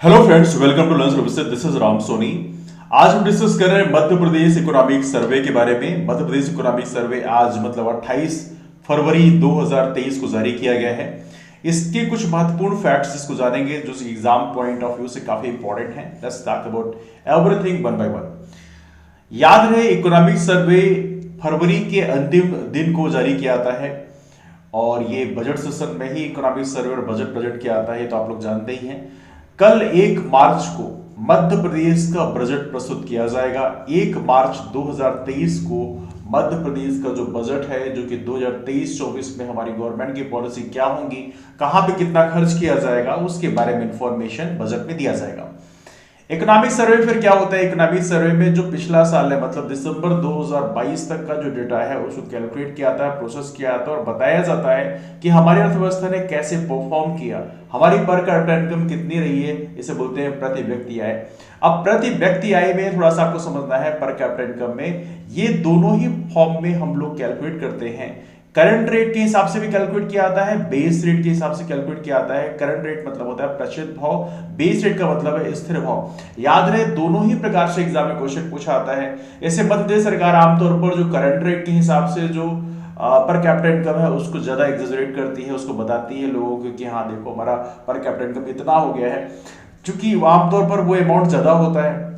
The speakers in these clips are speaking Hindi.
Hello friends, welcome to learn Bhavishya. This is Ram Soni. आज हम डिस्कस कर रहे हैं मध्य प्रदेश इकोनॉमिक सर्वे के बारे में। मध्य प्रदेश इकोनॉमिक सर्वे आज मतलब 28 फरवरी 2023 को जारी किया गया है। इसके कुछ महत्वपूर्ण फैक्ट्स जिसको जानेंगे जो एग्जाम पॉइंट ऑफ व्यू से काफी इंपॉर्टेंट है। Let's talk about everything one by one. याद रहे, इकोनॉमिक सर्वे फरवरी के अंतिम दिन को जारी किया जाता है और ये बजट सेशन में ही इकोनॉमिक सर्वे और बजट किया जाता है, तो आप लोग जानते ही हैं। कल 1 मार्च को मध्य प्रदेश का बजट प्रस्तुत किया जाएगा। 1 मार्च 2023 को मध्य प्रदेश का जो बजट है, जो कि 2023-24 में हमारी गवर्नमेंट की पॉलिसी क्या होंगी, कहां पे कितना खर्च किया जाएगा, उसके बारे में इंफॉर्मेशन बजट में दिया जाएगा। इकोनॉमिक सर्वे फिर क्या होता है? इकोनॉमिक सर्वे में जो पिछला साल है मतलब दिसंबर 2022 तक का जो डेटा है उसको कैलकुलेट किया जाता है, प्रोसेस किया जाता है और बताया जाता है कि हमारी अर्थव्यवस्था ने कैसे परफॉर्म किया, हमारी पर कैपिटा इनकम कितनी रही है। इसे बोलते हैं प्रति व्यक्ति आय। अब प्रति व्यक्ति आय में थोड़ा सा आपको समझना है, पर कैपिटा इनकम में ये दोनों ही फॉर्म में हम लोग कैलकुलेट करते हैं। करंट रेट के हिसाब से भी कैलकुलेट किया जाता है, बेस रेट के हिसाब से कैलकुलेट किया जाता है। करंट रेट मतलब होता है प्रचलित भाव, बेस रेट का मतलब है स्थिर भाव। याद रहे, दोनों ही प्रकार से एग्जाम में क्वेश्चन पूछा आता है। ऐसे मध्य प्रदेश सरकार आमतौर पर जो करंट रेट के हिसाब से जो पर कैपिटा इनकम है उसको ज्यादा एग्जेजरेट करती है, उसको बताती है लोगों को कि हाँ देखो हमारा पर कैपिटा इनकम इतना हो गया है, क्योंकि आमतौर पर वो अमाउंट ज्यादा होता है।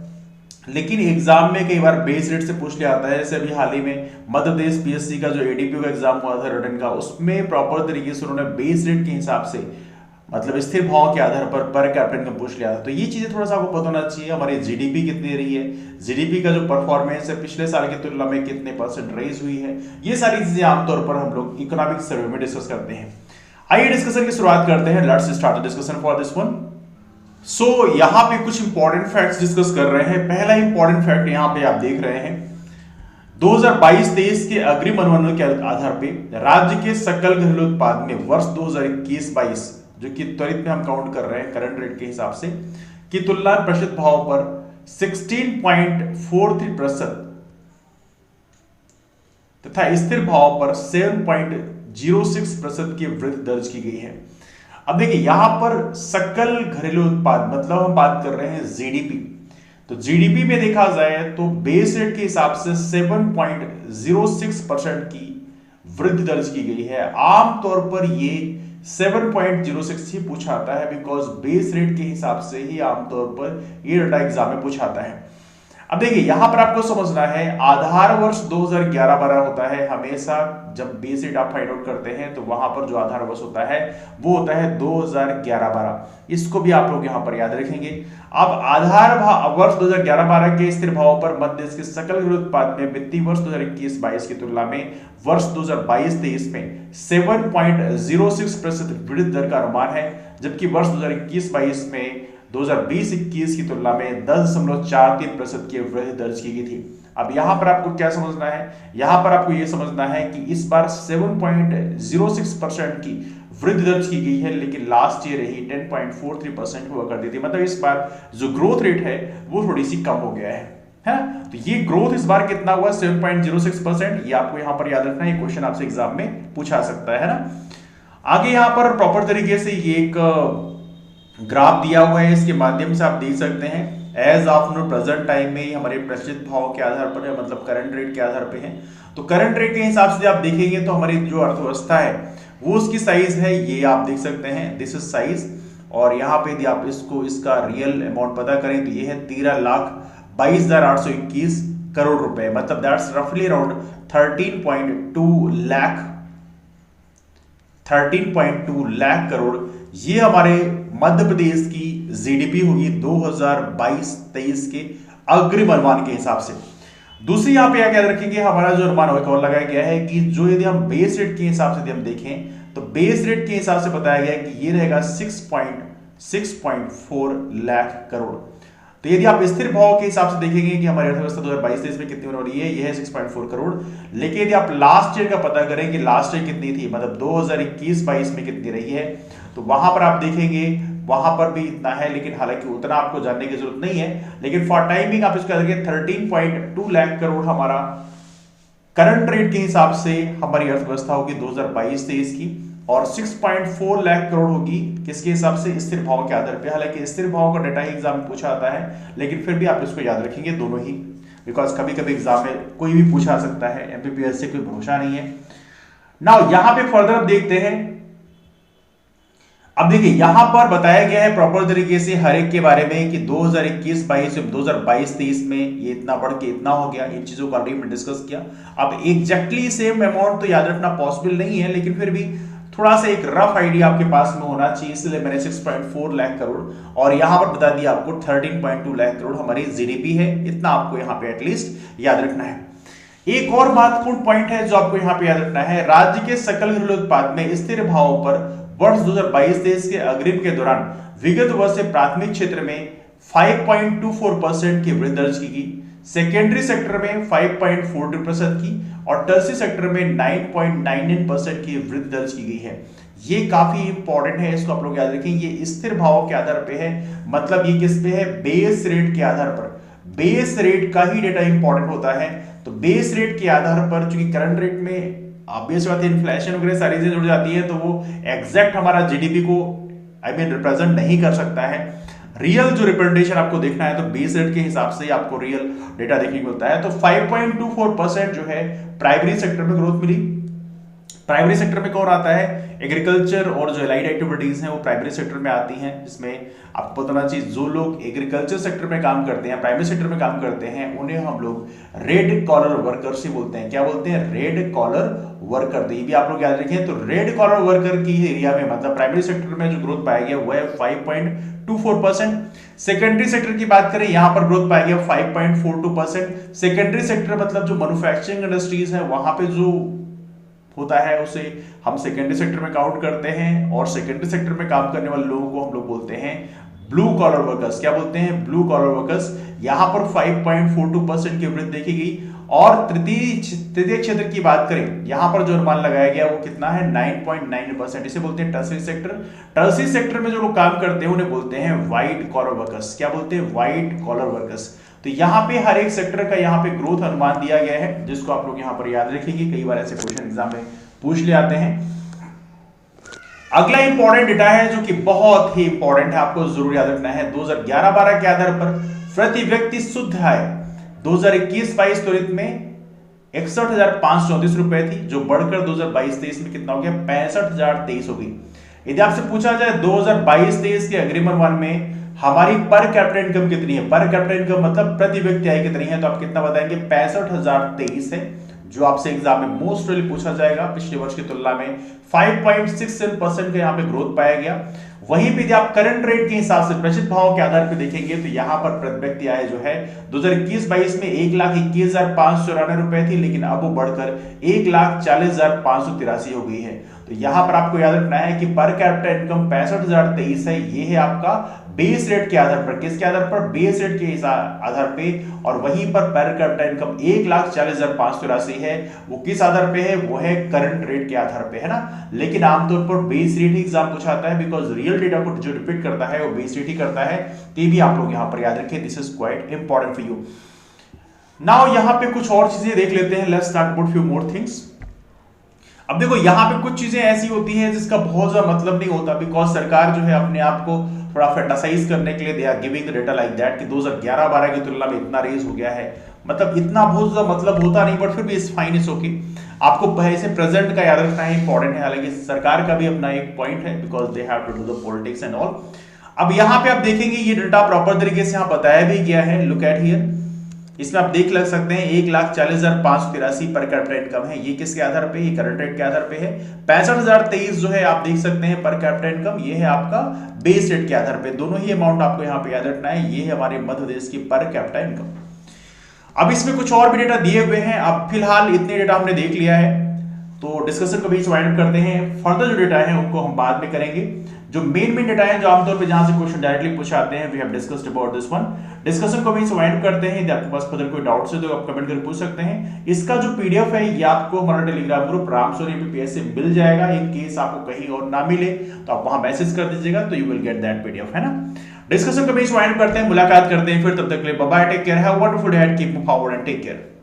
लेकिन एग्जाम में कई बार बेस रेट से पूछ लिया आता है। जैसे अभी हाल ही में मध्य प्रदेश पीएससी का जो एडीपी का एग्जाम हुआ था रिटन का, उसमें प्रॉपर तरीके से उन्होंने बेस रेट के हिसाब से मतलब स्थिर भाव के आधार पर कैपिटा इनकम पूछ लिया था। तो ये चीजें थोड़ा सा आपको पता होना चाहिए। हमारी जीडीपी कितनी रही है, जीडीपी का जो परफॉर्मेंस है पिछले साल की तुलना में कितने परसेंट रेज हुई है, ये सारी चीजें आमतौर पर हम लोग इकोनॉमिक सर्वे में डिस्कस करते हैं। आइए डिस्कशन की शुरुआत करते हैं। Let's start the discussion for this one. यहां पे कुछ इंपॉर्टेंट फैक्ट्स डिस्कस कर रहे हैं। पहला इंपॉर्टेंट फैक्ट यहां पे आप देख रहे हैं, 2022-23 के अग्रिम अनुमानों के आधार पे राज्य के सकल घरेलू उत्पाद में वर्ष 2021-22, जो कि त्वरित में हम काउंट कर रहे हैं करंट रेट के हिसाब से, की तुलना प्रचलित भाव पर 16.43% तथा स्थिर भाव पर 7.06% की वृद्धि दर्ज की गई है। अब देखिए, यहां पर सकल घरेलू उत्पाद मतलब हम बात कर रहे हैं जीडीपी। तो जीडीपी में देखा जाए तो बेस रेट के हिसाब से 7.06% की वृद्धि दर्ज की गई है। आमतौर पर ये 7.06 ही पूछा आता है, बिकॉज बेस रेट के हिसाब से ही आमतौर पर ये डाटा एग्जाम में पूछा आता है। अब देखिए, यहां पर आपको समझना है, आधार वर्ष 2011-12 होता है। हमेशा जब बेस रेट आप फाइंड आउट करते हैं तो वहां पर जो आधार वर्ष होता है वो होता है 2011-12। इसको भी आप लोग यहां पर याद रखेंगे। अब आधार वर्ष 2011-12 के स्थिर भाव पर मध्य देश के सकल घरेलू उत्पाद में वित्तीय वर्ष 2021-22 की तुलना में वर्ष 2022-23 में 7.06% वृद्धि दर का अनुमान है, जबकि वर्ष 2021-22 में 2020-21 की तुलना में 10.43% की वृद्धि दर्ज की गई थी। अब यहां पर आपको क्या समझना है? यहां पर आपको यह समझना है कि इस बार 7.06% की वृद्धि दर्ज की गई है, लेकिन लास्ट ईयर ही 10.43% हुआ करती थी। मतलब इस बार जो ग्रोथ रेट है वो थोड़ी सी कम हो गया है। तो ये ग्रोथ इस बार कितना हुआ? 7.06%। ये आपको यहां पर याद रखना है, ये क्वेश्चन आपसे एग्जाम में पूछा सकता है ना। आगे यहां पर प्रॉपर तरीके से ये एक ग्राफ दिया हुआ है, इसके माध्यम से आप देख सकते हैं age of no present time में हमारे प्रचलित भाव के आधार पर है, मतलब करंट रेट के आधार पे है। तो करंट रेट के हिसाब से आप देखेंगे तो हमारी जो अर्थव्यवस्था है वो उसकी साइज है, ये आप देख सकते हैं, दिस इज साइज। और यहाँ पे यदि आप इसको इसका रियल अमाउंट पता करें तो ये है 13,22,821 करोड़ रुपए, मतलब दैट्स रफली अराउंड 13.2 लाख करोड़। ये हमारे मध्य प्रदेश की जीडीपी होगी 2022-23 के अग्रिम अनुमान के हिसाब से। दूसरी यहां पे याद रखेंगे, हमारा जो अनुमान और लगाया गया है कि जो यदि हम बेस रेट के हिसाब से यदि हम देखें तो बेस रेट के हिसाब से बताया गया है कि ये रहेगा 6.4 लाख करोड़। तो यदि आप स्थिर भाव के हिसाब से देखेंगे कि हमारी अर्थव्यवस्था 2022-23 में कितनी होने वाली है, ये है 6.4 करोड़। लेकिन यदि आप लास्ट ईयर का पता करें कि लास्ट ईयर कितनी थी, मतलब 2021-22 में कितनी रही है, तो वहां पर आप देखेंगे वहां पर भी इतना है, लेकिन हालांकि उतना आपको जानने की जरूरत नहीं है। लेकिन फॉर टाइमिंग आप इसको 13.2 लाख करोड़ हमारा करंट रेट के हिसाब से हमारी अर्थव्यवस्था होगी 2022-23 की। और 6.4 लाख करोड़ होगी किसके हिसाब से, स्थिर भाव के आधार पे। हालांकि स्थिर भाव का डेटा ही एग्जाम में पूछा आता है, लेकिन फिर भी आप इसको याद रखेंगे दोनों ही, बिकॉज कभी कभी एग्जाम में कोई भी पूछा सकता है, एमपीपीएस से कोई भरोसा नहीं है। नाउ यहां पे फर्दर अब देखते हैं। अब देखिए यहां पर बताया गया है प्रॉपर तरीके से हर एक के बारे में कि 2021-22 से 2022-23 में ये इतना बढ़ के इतना हो गया। इन चीजों का ऑलरेडी डिस्कस किया। अब एग्जैक्टली सेम अमाउंट तो याद रखना पॉसिबल नहीं है, लेकिन फिर भी थोड़ा सा एक रफ आइडिया आपके पास में होना चाहिए, इसलिए मैंने 6.4 लाख करोड़ और यहां पर बता दिया आपको 13.2 लाख करोड़ हमारी जीडीपी है। इतना आपको यहां पे एटलीस्ट याद रखना है। एक और महत्वपूर्ण पॉइंट है जो आपको यहां पे याद रखना है, राज्य के सकल घरेलू उत्पाद में स्थिर भावों पर वर्ष 2022-23 के अग्रिम के दौरान विगत वर्ष से प्राथमिक क्षेत्र में 5.24% की वृद्धि दर्ज की गई, सेकेंडरी सेक्टर में 5.42% की और टर्सरी सेक्टर में 9.99% की वृद्धि दर्ज की गई है। ये काफी इंपॉर्टेंट है, इसको आप लोग याद रखें। ये स्थिर भाव के आधार पे है, मतलब ये किस पे है, बेस रेट के आधार पर। बेस रेट का ही डेटा इंपॉर्टेंट होता है, तो बेस रेट के आधार पर चूंकि करंट रेट में ऑब्वियस बात है इन्फ्लेशन वगैरह सारी चीजें जुड़ जाती है, तो वो एग्जैक्ट हमारा जीडीपी को रिप्रेजेंट नहीं कर सकता है। रियल जो रिप्रेजेंटेशन आपको देखना है तो बेस रेट के हिसाब से आपको रियल डेटा देखने को मिलता है। तो 5.24% जो है प्राइमरी सेक्टर में ग्रोथ मिली। प्राइमरी सेक्टर में कौन आता है, एग्रीकल्चर और जो एलाइड एक्टिविटीज हैं वो प्राइमरी सेक्टर में आती हैं, जिसमें आपको पता होना चाहिए जो लोग एग्रीकल्चर सेक्टर में काम करते हैं, प्राइमरी सेक्टर में काम करते हैं, उन्हें हम लोग रेड कॉलर वर्कर्स ही बोलते हैं। क्या बोलते हैं, रेड कॉलर वर्कर। तो ये भी आप लोग याद रखें। तो रेड कॉलर वर्कर की एरिया में मतलब प्राइमरी सेक्टर में जो ग्रोथ पाया गया वो है 5.24%। सेकेंडरी सेक्टर की बात करें, यहां पर ग्रोथ पाया गया 5.42%। सेकेंडरी सेक्टर मतलब जो मैन्युफैक्चरिंग इंडस्ट्रीज है वहां पे जो होता है उसे हम सेकेंडरी सेक्टर में काउंट करते हैं, और सेकेंडरी सेक्टर में काम करने वाले लोगों को हम लोग बोलते हैं ब्लू कॉलर वर्कर्स। क्या बोलते हैं, ब्लू कॉलर वर्कर्स। यहां पर 5.42% की वृद्धि देखी गई। और तृतीय क्षेत्र की बात करें, यहां पर जो अनुमान लगाया गया वो कितना है, 9.9%। इसे बोलते हैं टर्सरी सेक्टर। टर्सरी सेक्टर में जो लोग काम करते हैं उन्हें बोलते हैं व्हाइट कॉलर वर्कर्स। क्या बोलते हैं, व्हाइट कॉलर वर्कर्स। तो यहां पे हर एक सेक्टर का यहां पे ग्रोथ अनुमान दिया गया है, जिसको आप लोग यहां पर याद रखेंगे। कई बार ऐसे क्वेश्चन एग्जाम में पूछ ले आते हैं। अगला इंपॉर्टेंट डेटा है जो कि बहुत ही इंपॉर्टेंट है, आपको जरूर याद रखना है। 2011-12 के आधार पर प्रति व्यक्ति शुद्ध आय 2021-22 त्वरित में 61,534 रुपए थी, जो बढ़कर 2022-23 में कितना हो गया, 65,023 हो गई। यदि आपसे पूछा जाए 2022-23 के अग्रिम अनुमान में हमारी पर कैपिटा इनकम कितनी है, पर कैपिटा इनकम मतलब प्रति व्यक्ति आय कितनी है, तो आप कितना बताएंगे, 65,023 है, जो आपसे एग्जाम में मोस्ट प्रोबेबली पूछा जाएगा। पिछले वर्ष की तुलना में 5.67% का यहाँ पे ग्रोथ पाया गया। वहीं पे यदि आप करंट रेट के हिसाब से प्रचलित भाव के आधार पर देखेंगे तो यहाँ पर प्रति व्यक्ति आय जो है 2021-22 में 1,21,594 रुपए थी, लेकिन अब वो बढ़कर 1,40,583 हो गई है। तो यहां पर आपको याद रखना है कि पर कैपिटा इनकम 65,023 है। ये है आपका बेस रेट के आधार पर। किसके आधार पर, बेस रेट के आधार पे। और वहीं पर कैपिटा इनकम 1,40,583 है, वो किस आधार पे है, वो है करंट रेट के आधार पे, है ना। लेकिन आमतौर पर बेस रेट ही एग्जाम पूछाता है, बिकॉज रियल डेटा को जो रिपीट करता है वो बेस रेट ही करता है। तो भी आप लोग यहां पर याद रखें, this is quite important for you. Now यहां पे कुछ और चीजें देख लेते हैं। Let's talk about few more things. अब देखो यहाँ पे कुछ चीजें ऐसी होती हैं जिसका बहुत ज्यादा मतलब नहीं होता, बिकॉज सरकार जो है अपने आप को थोड़ा फैंटासाइज करने के लिए they are giving the data like that कि 2011-12 की तुलना में इतना रेज हो गया है। मतलब इतना बहुत ज्यादा मतलब होता नहीं, बट फिर भी इस फाइन इज ओके। आपको पहले परेजेंट का याद रखना है, इंपॉर्टेंट है। हालांकि सरकार का भी अपना एक पॉइंट है, because they have to do the politics and all. अब यहाँ पे आप देखेंगे ये डेटा प्रॉपर तरीके से यहाँ बताया भी गया है। लुक एट हियर, इसमें आप देख लग सकते हैं 1,40,583 पर कैपिटा इनकम है। ये किसके आधार पे, ये करंट रेट के आधार पे है। 65,023 जो है आप देख सकते हैं पर कैपिटा इनकम, ये है आपका बेस रेट के आधार पे। दोनों ही अमाउंट आपको यहाँ पे याद रखना है। ये है हमारे मध्य प्रदेश की पर कैपिटा इनकम। अब इसमें कुछ और भी डेटा दिए हुए हैं। अब फिलहाल इतने डेटा हमने देख लिया है, तो डिस्कशन को बीच वाइंड अप करते हैं। फर्दर जो डेटा है उनको हम बाद में करेंगे। जो मेन डेटा है, जो आमतौर पे जहां से क्वेश्चन डायरेक्टली पूछे आते हैं, we have discussed about this one. Discussion को बीच वाइंड अप करते हैं। यदि आपके पास फर्दर कोई डाउट्स है तो आप कमेंट करके पूछ सकते हैं। इसका जो पीडीएफ है ये आपको हमारा टेलीग्राम ग्रुप रामसोनी एमपीपीएस से मिल जाएगा। इन केस आपको कहीं और ना मिले तो आप वहां मैसेज कर दीजिएगा, तो you will get that PDF, है ना। डिस्कशन को बीच वाइंड अप करते हैं, मुलाकात करते हैं फिर। तब तक के लिए bye bye, take care, have a wonderful day, keep move forward and take care.